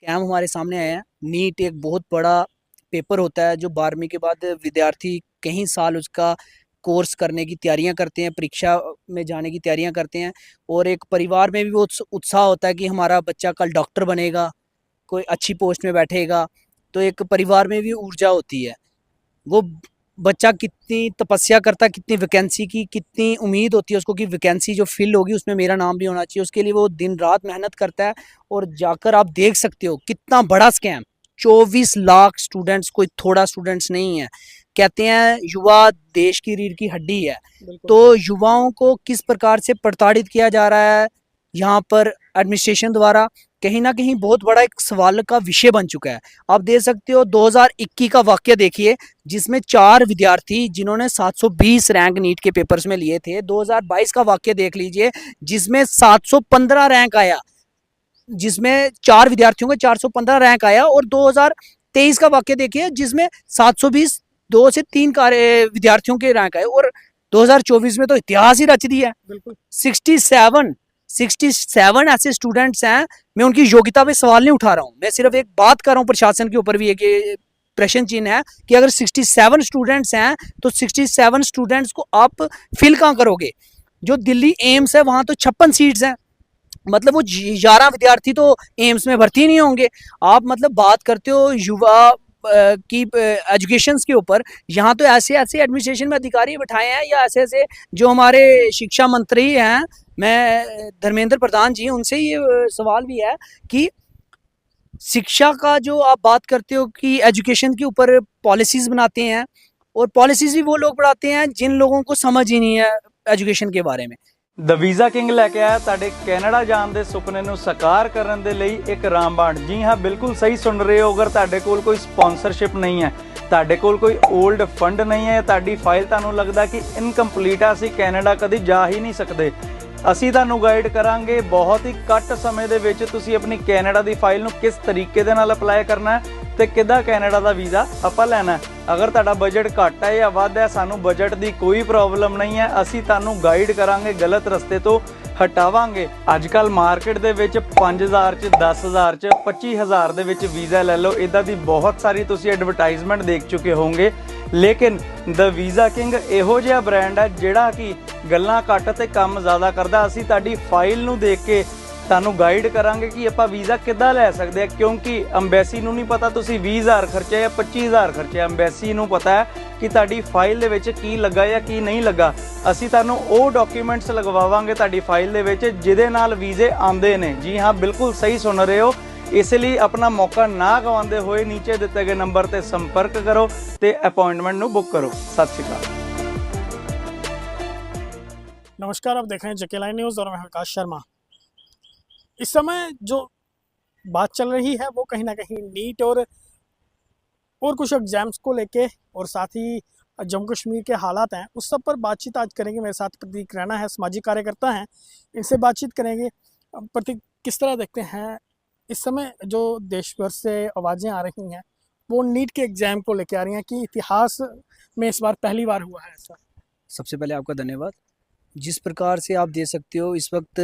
Scam हमारे सामने आया है। नीट एक बहुत बड़ा पेपर होता है जो 12वीं के बाद विद्यार्थी कई साल उसका कोर्स करने की तैयारियां करते हैं, परीक्षा में जाने की तैयारियां करते हैं। और एक परिवार में भी वो उत्साह होता है कि हमारा बच्चा कल डॉक्टर बनेगा, कोई अच्छी पोस्ट में बैठेगा। तो एक परिवार में भी ऊर्जा होती है। वो बच्चा कितनी तपस्या करता है, कितनी वैकेंसी की कितनी उम्मीद होती है उसको कि वैकेंसी जो फिल होगी उसमें मेरा नाम भी होना चाहिए। उसके लिए वो दिन रात मेहनत करता है। और जाकर आप देख सकते हो कितना बड़ा स्कैम। 24 लाख स्टूडेंट्स कोई थोड़ा स्टूडेंट्स नहीं है। कहते हैं युवा देश की रीढ़ की हड्डी है। तो युवाओं को किस प्रकार से प्रताड़ित किया जा रहा है यहाँ पर एडमिनिस्ट्रेशन द्वारा, कहीं ना कहीं बहुत बड़ा एक सवाल का विषय बन चुका है। आप देख सकते हो 2021 का वाक्य देखिए, जिसमें 4 विद्यार्थी जिन्होंने 720 रैंक नीट के पेपर्स में लिए थे। 2022 का वाक्य देख लीजिए, जिसमें 715 रैंक आया, जिसमें 4 विद्यार्थियों का 415 रैंक आया। और 2023 का वाक्य देखिए, जिसमें 720 2 से 3 विद्यार्थियों के रैंक आए। और 2024 में तो इतिहास ही रच दिया है। बिल्कुल 67 ऐसे स्टूडेंट्स हैं। मैं उनकी योग्यता पे सवाल नहीं उठा रहा हूं, मैं सिर्फ एक बात कर रहा हूं प्रशासन के ऊपर भी एक प्रश्न चिन्ह है कि अगर 67 स्टूडेंट्स हैं तो 67 स्टूडेंट्स को आप फिल कहां करोगे। जो दिल्ली एम्स है वहां तो 56 सीट्स हैं, मतलब वो 11 विद्यार्थी तो एम्स में भर्ती नहीं होंगे। आप मतलब बात करते हो युवा की एजुकेशन के ऊपर। यहाँ तो ऐसे ऐसे एडमिनिस्ट्रेशन में अधिकारी बैठाए हैं, या ऐसे ऐसे जो हमारे शिक्षा मंत्री हैं, मैं धर्मेंद्र प्रधान जी, उनसे ये सवाल भी है कि शिक्षा का जो आप बात करते हो कि एजुकेशन के ऊपर पॉलिसीज बनाते हैं, और पॉलिसीज भी वो लोग बनाते हैं जिन लोगों को समझ ही नहीं है एजुकेशन के बारे में। ਦ ਵੀਜ਼ਾ ਕਿੰਗ ਲੈ ਕੇ ਆਇਆ ਤੁਹਾਡੇ ਕੈਨੇਡਾ ਜਾਣ ਦੇ ਸੁਪਨੇ ਨੂੰ ਸਾਕਾਰ ਕਰਨ ਦੇ ਲਈ ਇੱਕ ਰਾਮਬਾਣ। ਜੀ ਹਾਂ, ਬਿਲਕੁਲ ਸਹੀ ਸੁਣ ਰਹੇ ਹੋ। ਅਗਰ ਤੁਹਾਡੇ ਕੋਲ ਕੋਈ ਸਪਾਂਸਰਸ਼ਿਪ ਨਹੀਂ ਹੈ, ਤੁਹਾਡੇ ਕੋਲ ਕੋਈ 올ਡ ਫੰਡ ਨਹੀਂ ਹੈ, ਤੁਹਾਡੀ ਫਾਈਲ ਤੁਹਾਨੂੰ ਲੱਗਦਾ ਕਿ ਇਨਕੰਪਲੀਟ ਆ, ਅਸੀਂ ਕੈਨੇਡਾ ਕਦੀ ਜਾ ਹੀ ਨਹੀਂ ਸਕਦੇ, ਅਸੀਂ ਤੁਹਾਨੂੰ ਗਾਈਡ ਕਰਾਂਗੇ ਬਹੁਤ ਹੀ ਘੱਟ ਸਮੇਂ ਦੇ ਵਿੱਚ ਤੁਸੀਂ ਆਪਣੀ ਕੈਨੇਡਾ ਦੀ ਫਾਈਲ ਨੂੰ ਕਿਸ ਤਰੀਕੇ ਦੇ ਨਾਲ ਅਪਲਾਈ ਕਰਨਾ ਹੈ ਤੇ ਕਿੱਦਾਂ ਕੈਨੇਡਾ ਦਾ ਵੀਜ਼ਾ ਆਪਾਂ ਲੈਣਾ। ਅਗਰ ਤੁਹਾਡਾ ਬਜਟ ਘੱਟ ਹੈ ਜਾਂ ਵੱਧ ਹੈ, ਸਾਨੂੰ ਬਜਟ ਦੀ ਕੋਈ ਪ੍ਰੋਬਲਮ ਨਹੀਂ ਹੈ, ਅਸੀਂ ਤੁਹਾਨੂੰ ਗਾਈਡ ਕਰਾਂਗੇ, ਗਲਤ ਰਸਤੇ ਤੋਂ ਹਟਾਵਾਂਗੇ। ਅੱਜ ਕੱਲ ਮਾਰਕੀਟ ਦੇ ਵਿੱਚ 5000 ਚ 10000 ਚ 25000 ਦੇ ਵਿੱਚ ਵੀਜ਼ਾ ਲੈ ਲਓ, ਇਦਾਂ ਦੀ ਬਹੁਤ ਸਾਰੀ ਤੁਸੀਂ ਐਡਵਰਟਾਈਜ਼ਮੈਂਟ ਦੇਖ ਚੁੱਕੇ ਹੋਵੋਗੇ। ਲੇਕਿਨ ਦ ਵੀਜ਼ਾ ਕਿੰਗ ਇਹੋ ਜਿਹਾ ਬ੍ਰਾਂਡ ਹੈ ਜਿਹੜਾ ਕਿ ਗੱਲਾਂ ਘੱਟ ਤੇ ਕੰਮ ਜ਼ਿਆਦਾ ਕਰਦਾ। ਅਸੀਂ ਤੁਹਾਡੀ ਫਾਈਲ ਨੂੰ ਦੇਖ ਕੇ ਤੁਹਾਨੂੰ ਗਾਈਡ ਕਰਾਂਗੇ ਕਿ ਆਪਾਂ ਵੀਜ਼ਾ ਕਿੱਦਾਂ ਲੈ ਸਕਦੇ ਆ, ਕਿਉਂਕਿ ਅੰਬੈਸੀ ਨੂੰ ਨਹੀਂ ਪਤਾ ਤੁਸੀਂ 20000 ਖਰਚਿਆ ਜਾਂ 25000 ਖਰਚਿਆ। ਅੰਬੈਸੀ ਨੂੰ ਪਤਾ ਹੈ ਕਿ ਤੁਹਾਡੀ ਫਾਈਲ ਦੇ ਵਿੱਚ ਕੀ ਲੱਗਾ ਜਾਂ ਕੀ ਨਹੀਂ ਲੱਗਾ। ਅਸੀਂ ਤੁਹਾਨੂੰ ਉਹ ਡਾਕੂਮੈਂਟਸ ਲਗਵਾਵਾਂਗੇ ਤੁਹਾਡੀ ਫਾਈਲ ਦੇ ਵਿੱਚ ਜਿਹਦੇ ਨਾਲ ਵੀਜ਼ੇ ਆਉਂਦੇ ਨੇ। ਜੀ ਹਾਂ, ਬਿਲਕੁਲ ਸਹੀ ਸੁਣ ਰਹੇ ਹੋ। ਇਸ ਲਈ ਆਪਣਾ ਮੌਕਾ ਨਾ ਗਵਾਉਂਦੇ ਹੋਏ ਨੀਚੇ ਦਿੱਤੇ ਗਏ ਨੰਬਰ ਤੇ ਸੰਪਰਕ ਕਰੋ ਤੇ ਅਪॉइंटमेंट ਨੂੰ बुक करो। सत श्री अकाल। नमस्कार, आप देख रहे हैं जेके लाइन न्यूज़ और मैं आकाश शर्मा। इस समय जो बात चल रही है वो कहीं ना कहीं नीट और कुछ एग्जाम्स को लेके, और साथ ही जम्मू कश्मीर के हालात हैं, उस सब पर बातचीत आज करेंगे। मेरे साथ प्रतीक रैना है, सामाजिक कार्यकर्ता हैं, इनसे बातचीत करेंगे। प्रतीक, किस तरह देखते हैं इस समय जो देश भर से आवाज़ें आ रही हैं वो नीट के एग्ज़ाम को लेके आ रही हैं कि इतिहास में इस बार पहली बार हुआ है ऐसा? सबसे पहले आपका धन्यवाद। जिस प्रकार से आप देख सकते हो इस वक्त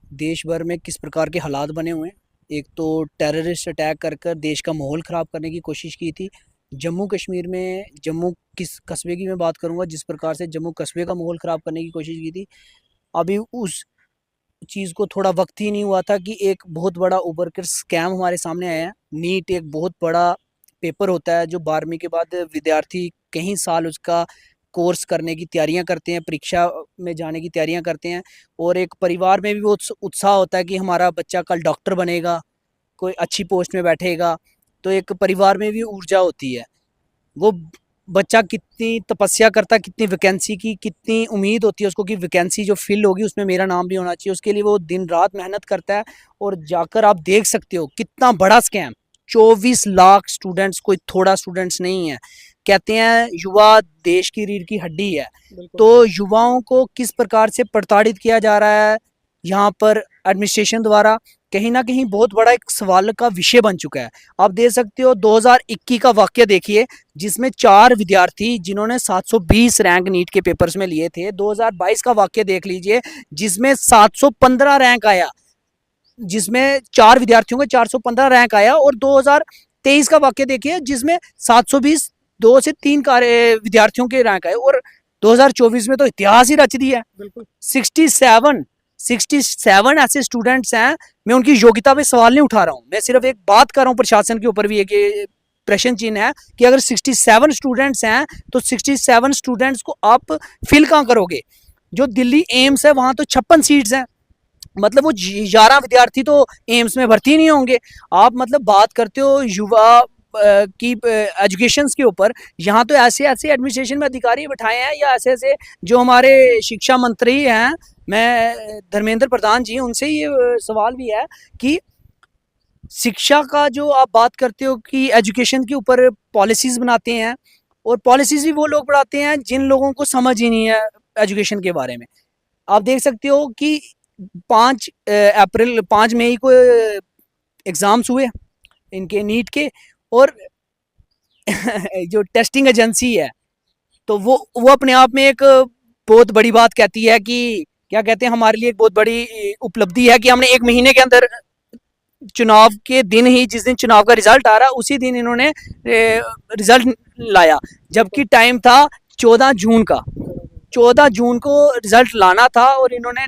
देश भर में किस प्रकार के हालात बने हुए हैं। एक तो टेररिस्ट अटैक कर कर देश का माहौल ख़राब करने की कोशिश की थी। जम्मू कश्मीर में, जम्मू किस कस्बे की मैं बात करूंगा, जिस प्रकार से जम्मू कस्बे का माहौल ख़राब करने की कोशिश की थी। अभी उस चीज़ को थोड़ा वक्त ही नहीं हुआ था कि एक बहुत बड़ा उभर कर स्कैम हमारे सामने आया है। नीट एक बहुत बड़ा पेपर होता है जो 12वीं के बाद विद्यार्थी कई साल उसका कोर्स करने की तैयारियां करते हैं, परीक्षा में जाने की तैयारियां करते हैं। और एक परिवार में भी वो उत्साह होता है कि हमारा बच्चा कल डॉक्टर बनेगा, कोई अच्छी पोस्ट में बैठेगा। तो एक परिवार में भी ऊर्जा होती है। वो बच्चा कितनी तपस्या करता है, कितनी वैकेंसी की कितनी उम्मीद होती है उसको कि वैकेंसी जो फिल होगी उसमें मेरा नाम भी होना चाहिए। उसके लिए वो दिन रात मेहनत करता है। और जाकर आप देख सकते हो कितना बड़ा स्कैम। 24 लाख स्टूडेंट्स कोई थोड़ा स्टूडेंट्स नहीं है। कहते हैं युवा देश की रीढ़ की हड्डी है। तो युवाओं को किस प्रकार से प्रताड़ित किया जा रहा है यहाँ पर एडमिनिस्ट्रेशन द्वारा, कहीं ना कहीं बहुत बड़ा एक सवाल का विषय बन चुका है। आप देख सकते हो 2021 का वाक्य देखिए, जिसमें 4 विद्यार्थी जिन्होंने 720 रैंक नीट के पेपर्स में लिए थे। 2022 का वाक्य देख लीजिए, जिसमें 715 रैंक आया, जिसमें 4 विद्यार्थियों का 415 रैंक आया, और 2023 का वाक्य देखिए जिसमें 720 2 से 3 विद्यार्थियों के रैंक आए, और 2024 में तो इतिहास ही रच दिया है। बिल्कुल 67 ऐसे स्टूडेंट्स हैं। मैं उनकी योग्यता पे सवाल नहीं उठा रहा हूँ, मैं सिर्फ एक बात कर रहा हूँ, प्रशासन के ऊपर भी एक प्रश्न चिन्ह है कि अगर 67 स्टूडेंट्स हैं तो 67 स्टूडेंट्स को आप फिल कहाँ करोगे? जो दिल्ली एम्स है वहां तो 56 सीट्स हैं, मतलब वो 11 विद्यार्थी तो एम्स में भर्ती नहीं होंगे। आप मतलब बात करते हो युवा की एजुकेशन के ऊपर, यहाँ तो ऐसे ऐसे एडमिनिस्ट्रेशन में अधिकारी बैठाए हैं, या ऐसे ऐसे जो हमारे शिक्षा मंत्री हैं, मैं धर्मेंद्र प्रधान जी, उनसे ये सवाल भी है कि शिक्षा का जो आप बात करते हो कि एजुकेशन के ऊपर पॉलिसीज बनाते हैं, और पॉलिसीज भी वो लोग बनाते हैं जिन लोगों को समझ ही नहीं है एजुकेशन के बारे में। आप देख सकते हो कि 5 मई को एग्ज़ाम्स हुए इनके नीट के, और जो टेस्टिंग एजेंसी है तो वो अपने आप में एक बहुत बड़ी बात कहती है कि क्या कहते हैं, हमारे लिए एक बहुत बड़ी उपलब्धि है कि हमने 1 महीने के अंदर, चुनाव के दिन ही, जिस दिन चुनाव का रिजल्ट आ रहा उसी दिन इन्होंने रिजल्ट लाया, जबकि टाइम था 14 जून का। 14 जून को रिजल्ट लाना था और इन्होंने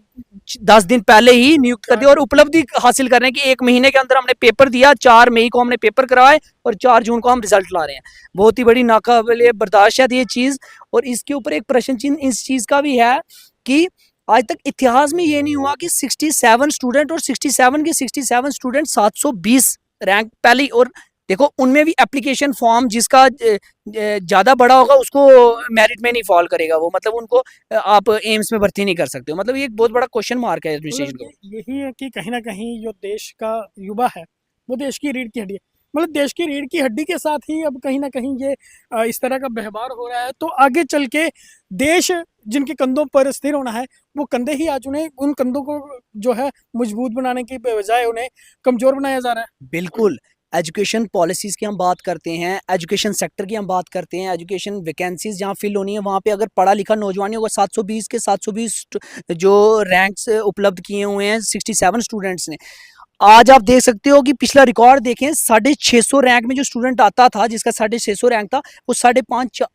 10 दिन पहले ही नियुक्त कर दिया, और उपलब्धि हासिल करने की 1 महीने के अंदर हमने पेपर दिया, 4 मई को हमने पेपर करवाए और 4 जून को हम रिजल्ट ला रहे हैं। बहुत ही बड़ी नाकाबिले बर्दाश्त है ये चीज़। और इसके ऊपर एक प्रश्न चिन्ह इस चीज़ का भी है कि आज तक इतिहास में ये नहीं हुआ कि 67 स्टूडेंट और 67 के 67 स्टूडेंट 720 रैंक पहले, और देखो उनमें भी एप्लीकेशन फॉर्म जिसका ज़्यादा बड़ा होगा उसको मेरिट में नहीं फॉल करेगा, वो मतलब उनको आप एम्स में भर्ती नहीं कर सकते हो। मतलब ये एक बहुत बड़ा क्वेश्चन मार्क है एडमिनिस्ट्रेशन मतलब को। यही है कि कहीं ना कहीं जो देश का युवा है वो देश की रीढ़ की हड्डी है। मतलब देश की रीढ़ की हड्डी के साथ ही अब कहीं ना कहीं ये इस तरह का व्यवहार हो रहा है, तो आगे चल के देश जिनके कंधों पर स्थिर होना है वो कंधे ही आज उन्हें, उन कंधों को जो है मजबूत बनाने की बजाय उन्हें कमजोर बनाया जा रहा है। बिल्कुल। एजुकेशन पॉलिसीज़ की हम बात करते हैं, एजुकेशन सेक्टर की हम बात करते हैं, एजुकेशन वैकेंसीज़ जहाँ फिल होनी है वहाँ पे अगर पढ़ा लिखा नौजवान होगा, 720 के 720 जो रैंक्स उपलब्ध किए हुए हैं 67 स्टूडेंट्स ने। आज आप देख सकते हो कि पिछला रिकॉर्ड देखें, 650 रैंक में जो स्टूडेंट आता था, जिसका 650 रैंक था, वो 5,500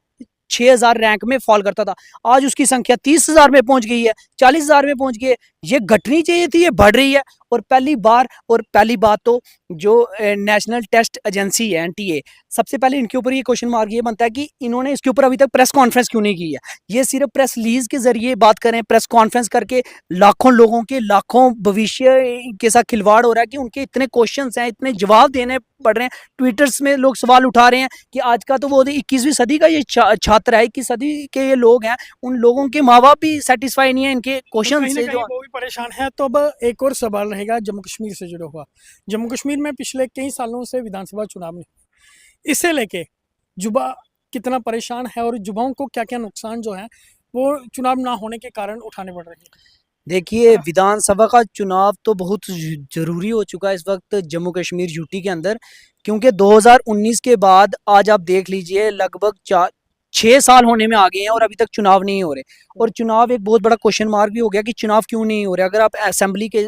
6,000 रैंक में फॉल करता था। आज उसकी संख्या 30,000 में पहुंच गई है, 40,000 में पहुंच गई है। ये घटनी चाहिए थी, ये बढ़ रही है। और पहली बात तो जो नेशनल टेस्ट एजेंसी है एनटीए, सबसे पहले इनके ऊपर ये क्वेश्चन मार्क ये बनता है कि इन्होंने इसके ऊपर अभी तक प्रेस कॉन्फ्रेंस क्यों नहीं की है। ये सिर्फ प्रेस रिलीज के जरिए बात करें, प्रेस कॉन्फ्रेंस करके लाखों लोगों के लाखों भविष्य के साथ खिलवाड़ हो रहा है कि उनके इतने क्वेश्चन हैं, इतने जवाब देने पड़ रहे हैं। ट्विटर्स में लोग सवाल उठा रहे हैं कि आज का तो वो 21वीं सदी का ये छात्र है, 21 सदी के ये लोग हैं, उन लोगों के माँ बाप भी सेटिस्फाई नहीं है इनके क्वेश्चन से, जो वो भी परेशान है। तो अब एक और सवाल रहेगा जम्मू कश्मीर से जुड़ा हुआ। जम्मू कश्मीर में पिछले कई सालों से विधानसभा चुनाव नहीं, इसे लेके युवा कितना परेशान है और युवाओं को क्या क्या नुकसान जो है वो चुनाव ना होने के कारण उठाने पड़ रहे हैं। देखिए विधानसभा का चुनाव तो बहुत ज़रूरी हो चुका है इस वक्त जम्मू कश्मीर यूटी के अंदर, क्योंकि 2019 के बाद आज आप देख लीजिए लगभग 6 साल होने में आ गए हैं और अभी तक चुनाव नहीं हो रहे। और चुनाव एक बहुत बड़ा क्वेश्चन मार्क भी हो गया कि चुनाव क्यों नहीं हो रहे। अगर आप असेंबली के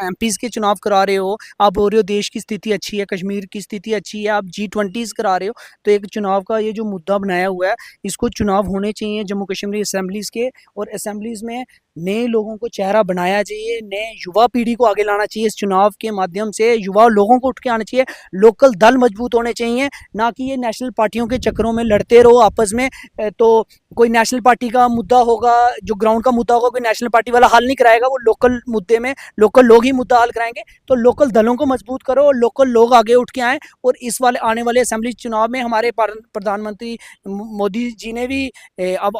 एमपीज़ के चुनाव करा रहे हो, आप बोल रहे हो देश की स्थिति अच्छी है, कश्मीर की स्थिति अच्छी है, आप G20s करा रहे हो, तो एक चुनाव का ये जो मुद्दा बनाया हुआ है, इसको चुनाव होने चाहिए जम्मू कश्मीर असेंबलीज़ के, और असेंबलीज़ में नए लोगों को चेहरा बनाया चाहिए, नए युवा पीढ़ी को आगे लाना चाहिए। इस चुनाव के माध्यम से युवा लोगों को उठ के आना चाहिए, लोकल दल मजबूत होने चाहिए, ना कि ये नेशनल पार्टियों के चक्करों में लड़ते रहो आपस में। तो कोई नेशनल पार्टी का मुद्दा होगा, जो ग्राउंड का मुद्दा होगा, कोई नेशनल पार्टी वाला हल नहीं कराएगा, वो लोकल मुद्दे में लोकल लोग ही मुद्दा हल कराएंगे। तो लोकल दलों को मजबूत करो और लोकल लोग आगे उठ के आएँ। और इस वाले आने वाले असेंबली चुनाव में हमारे प्रधानमंत्री मोदी जी ने भी अब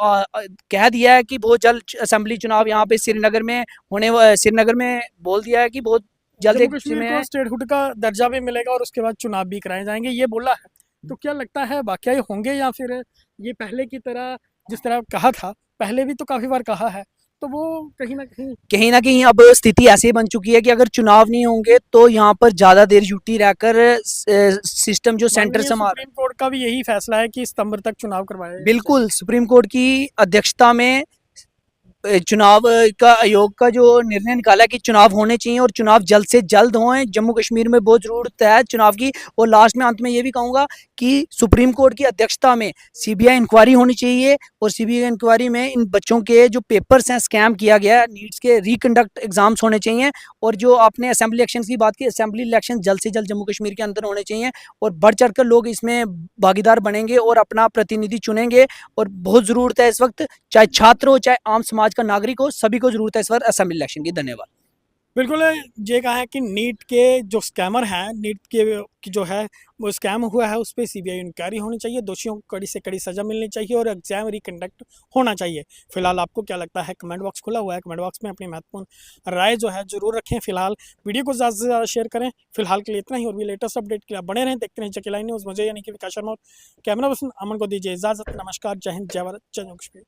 कह दिया है कि बहुत जल्द असेंबली चुनाव यहाँ पे श्रीनगर में श्रीनगर में बोल दिया है कि बहुत जल्द जम्मू कश्मीर को स्टेटहुड का दर्जा भी मिलेगा और उसके बाद चुनाव भी कराए जाएंगे, ये बोला है। तो क्या लगता है वाकई होंगे या फिर ये पहले की तरह, जिस तरह कहा था पहले भी तो काफ़ी बार कहा है, तो वो कहीं ना कहीं अब स्थिति ऐसी बन चुकी है कि अगर चुनाव नहीं होंगे तो यहाँ पर ज़्यादा देर यूटी रहकर सिस्टम जो सेंटर से सुप्रीम कोर्ट का भी यही फैसला है कि सितंबर तक चुनाव करवाए। बिल्कुल, सुप्रीम कोर्ट की अध्यक्षता में चुनाव का आयोग का जो निर्णय निकाला कि चुनाव होने चाहिए और चुनाव जल्द से जल्द हों, जम्मू कश्मीर में बहुत ज़रूरत है चुनाव की। और लास्ट में अंत में ये भी कहूँगा कि सुप्रीम कोर्ट की अध्यक्षता में सीबीआई इंक्वायरी होनी चाहिए और सीबीआई इंक्वायरी में इन बच्चों के जो पेपर्स हैं स्कैम किया गया है, नीट्स के रिकंडक्ट एग्जाम्स होने चाहिए। और जो आपने असेंबली इलेक्शन की बात की, असेंबली इलेक्शन जल्द से जल्द जम्मू कश्मीर के अंदर होने चाहिए और बढ़ चढ़ कर लोग इसमें भागीदार बनेंगे और अपना प्रतिनिधि चुनेंगे। और बहुत ज़रूरत है इस वक्त, चाहे छात्र हो चाहे आम समाज का नागरिक हो, सभी को ज़रूरत है इस वक्त असेंबली इलेक्शन की। धन्यवाद। बिल्कुल ये कहा है कि नीट के जो स्कैमर हैं, नीट के की जो है वो स्कैम हुआ है, उस पर सीबीआई इंक्वायरी होनी चाहिए, दोषियों को कड़ी से कड़ी सज़ा मिलनी चाहिए और एग्जाम रिकंडक्ट होना चाहिए। फिलहाल आपको क्या लगता है? कमेंट बॉक्स खुला हुआ है, कमेंट बॉक्स में अपनी महत्वपूर्ण राय जो है ज़रूर रखें। फिलहाल वीडियो को ज़्यादा से ज़्यादा शेयर करें। फिलहाल के लिए इतना ही, और भी लेटेस्ट अपडेट के लिए आप बने रहें, देखते रहें जकेलाई न्यूज़। मुझे यानी कि विकास शर्मा और कैमरा पर्सन अमन को दीजिए इजाज़त। नमस्कार, जय हिंद, जय भारत, जय जम्मू कश्मीर।